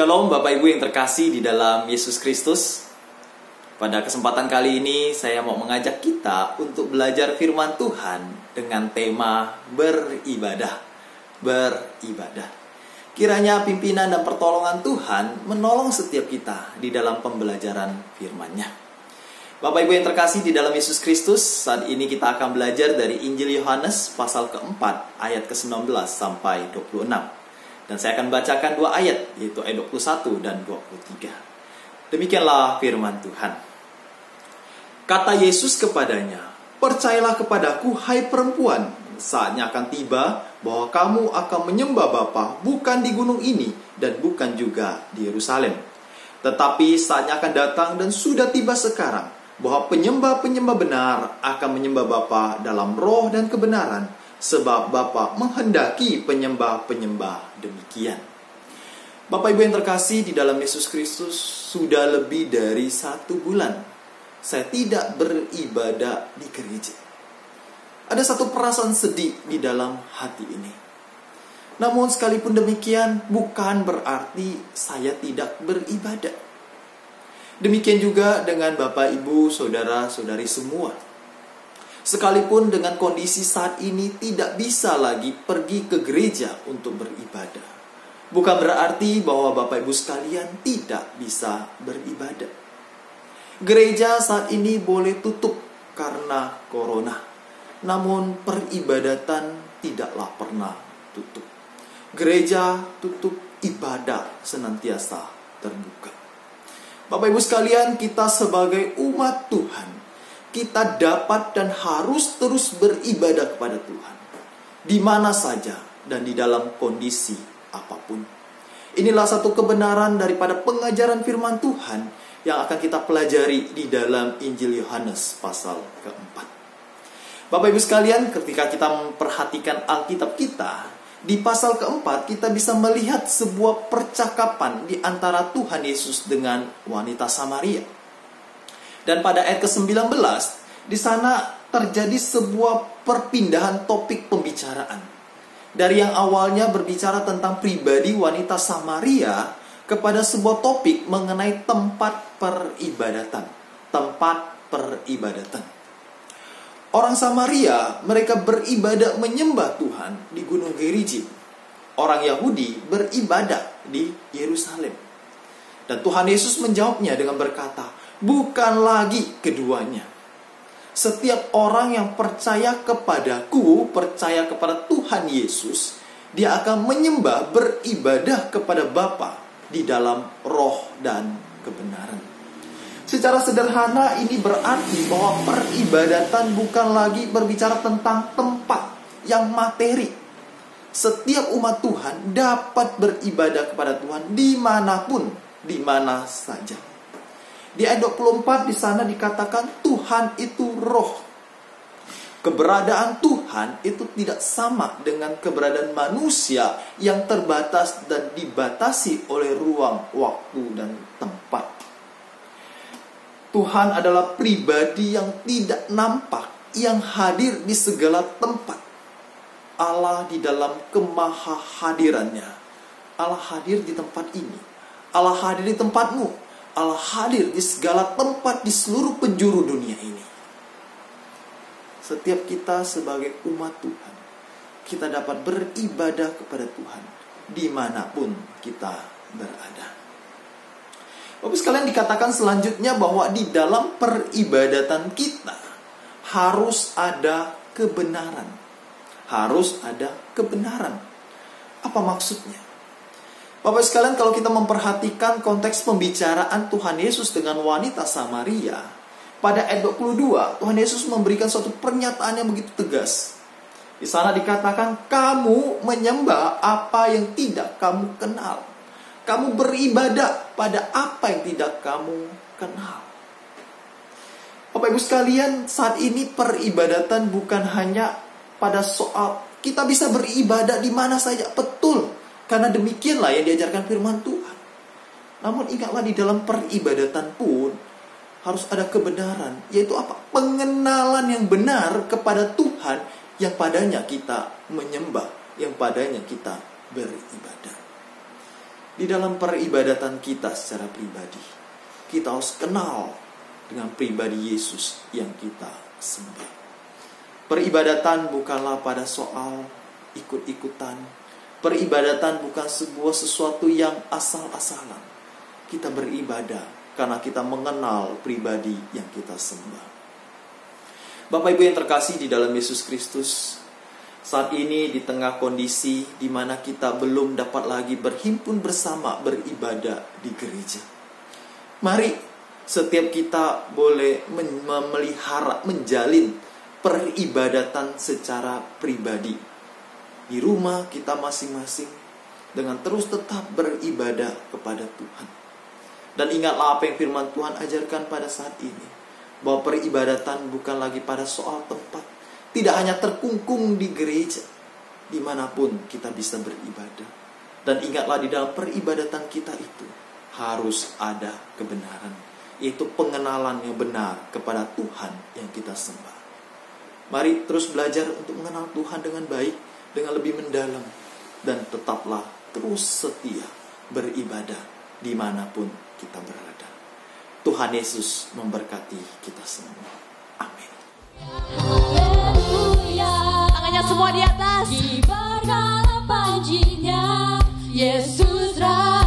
Shalom Bapak Ibu yang terkasih di dalam Yesus Kristus. Pada kesempatan kali ini saya mau mengajak kita untuk belajar firman Tuhan dengan tema beribadah. Beribadah. Kiranya pimpinan dan pertolongan Tuhan menolong setiap kita di dalam pembelajaran firman-Nya. Bapak Ibu yang terkasih di dalam Yesus Kristus, saat ini kita akan belajar dari Injil Yohanes pasal keempat ayat ke-19 sampai 26. Dan saya akan bacakan dua ayat, yaitu ayat 21 dan 23. Demikianlah firman Tuhan. Kata Yesus kepadanya, "Percayalah kepadaku, hai perempuan, saatnya akan tiba bahwa kamu akan menyembah Bapa bukan di gunung ini dan bukan juga di Yerusalem. Tetapi saatnya akan datang dan sudah tiba sekarang bahwa penyembah-penyembah benar akan menyembah Bapa dalam roh dan kebenaran. Sebab Bapa menghendaki penyembah-penyembah demikian." Bapak Ibu yang terkasih di dalam Yesus Kristus, sudah lebih dari 1 bulan saya tidak beribadah di gereja. Ada satu perasaan sedih di dalam hati ini. Namun sekalipun demikian, bukan berarti saya tidak beribadah. Demikian juga dengan Bapak Ibu, saudara-saudari semua. Sekalipun dengan kondisi saat ini tidak bisa lagi pergi ke gereja untuk beribadah, bukan berarti bahwa Bapak Ibu sekalian tidak bisa beribadah. Gereja saat ini boleh tutup karena corona, namun peribadatan tidaklah pernah tutup. Gereja tutup, ibadah senantiasa terbuka. Bapak Ibu sekalian, kita sebagai umat Tuhan, kita dapat dan harus terus beribadah kepada Tuhan, di mana saja dan di dalam kondisi apapun. Inilah satu kebenaran daripada pengajaran firman Tuhan yang akan kita pelajari di dalam Injil Yohanes pasal keempat. Bapak Ibu sekalian, ketika kita memperhatikan Alkitab kita, di pasal keempat kita bisa melihat sebuah percakapan di antara Tuhan Yesus dengan wanita Samaria. Dan pada ayat ke-19, di sana terjadi sebuah perpindahan topik pembicaraan. Dari yang awalnya berbicara tentang pribadi wanita Samaria, kepada sebuah topik mengenai tempat peribadatan. Tempat peribadatan. Orang Samaria, mereka beribadah menyembah Tuhan di Gunung Gerizim. Orang Yahudi beribadah di Yerusalem. Dan Tuhan Yesus menjawabnya dengan berkata, bukan lagi keduanya. Setiap orang yang percaya kepadaku, percaya kepada Tuhan Yesus, dia akan menyembah, beribadah kepada Bapa di dalam roh dan kebenaran. Secara sederhana ini berarti bahwa peribadatan bukan lagi berbicara tentang tempat yang materi. Setiap umat Tuhan dapat beribadah kepada Tuhan dimanapun, di mana saja. Di ayat 24 di sana dikatakan Tuhan itu roh. Keberadaan Tuhan itu tidak sama dengan keberadaan manusia yang terbatas dan dibatasi oleh ruang, waktu, dan tempat. Tuhan adalah pribadi yang tidak nampak, yang hadir di segala tempat. Allah di dalam kemahahadirannya. Allah hadir di tempat ini. Allah hadir di tempatmu. Allah hadir di segala tempat di seluruh penjuru dunia ini. Setiap kita sebagai umat Tuhan, kita dapat beribadah kepada Tuhan dimanapun kita berada. Bapak sekalian, dikatakan selanjutnya bahwa di dalam peribadatan kita harus ada kebenaran. Harus ada kebenaran. Apa maksudnya? Bapak sekalian, kalau kita memperhatikan konteks pembicaraan Tuhan Yesus dengan wanita Samaria, pada ayat 22, Tuhan Yesus memberikan suatu pernyataan yang begitu tegas. Di sana dikatakan, kamu menyembah apa yang tidak kamu kenal. Kamu beribadah pada apa yang tidak kamu kenal. Bapak Ibu sekalian, saat ini peribadatan bukan hanya pada soal kita bisa beribadah di mana saja, betul. Karena demikianlah yang diajarkan firman Tuhan. Namun ingatlah, di dalam peribadatan pun harus ada kebenaran. Yaitu apa? Pengenalan yang benar kepada Tuhan yang padanya kita menyembah, yang padanya kita beribadah. Di dalam peribadatan kita secara pribadi, kita harus kenal dengan pribadi Yesus yang kita sembah. Peribadatan bukanlah pada soal ikut-ikutan. Peribadatan bukan sebuah sesuatu yang asal-asalan. Kita beribadah karena kita mengenal pribadi yang kita sembah. Bapak Ibu yang terkasih di dalam Yesus Kristus, saat ini di tengah kondisi di mana kita belum dapat lagi berhimpun bersama beribadah di gereja. Mari setiap kita boleh memelihara, menjalin peribadatan secara pribadi. Di rumah kita masing-masing dengan terus tetap beribadah kepada Tuhan. Dan ingatlah apa yang firman Tuhan ajarkan pada saat ini. Bahwa peribadatan bukan lagi pada soal tempat. Tidak hanya terkungkung di gereja, dimanapun kita bisa beribadah. Dan ingatlah di dalam peribadatan kita itu harus ada kebenaran, yaitu pengenalan yang benar kepada Tuhan yang kita sembah. Mari terus belajar untuk mengenal Tuhan dengan baik, dengan lebih mendalam. Dan tetaplah terus setia beribadah dimanapun kita berada. Tuhan Yesus memberkati kita semua. Amin. Tangannya semua di atas. Kibarkan panjinya, Yesus Raja.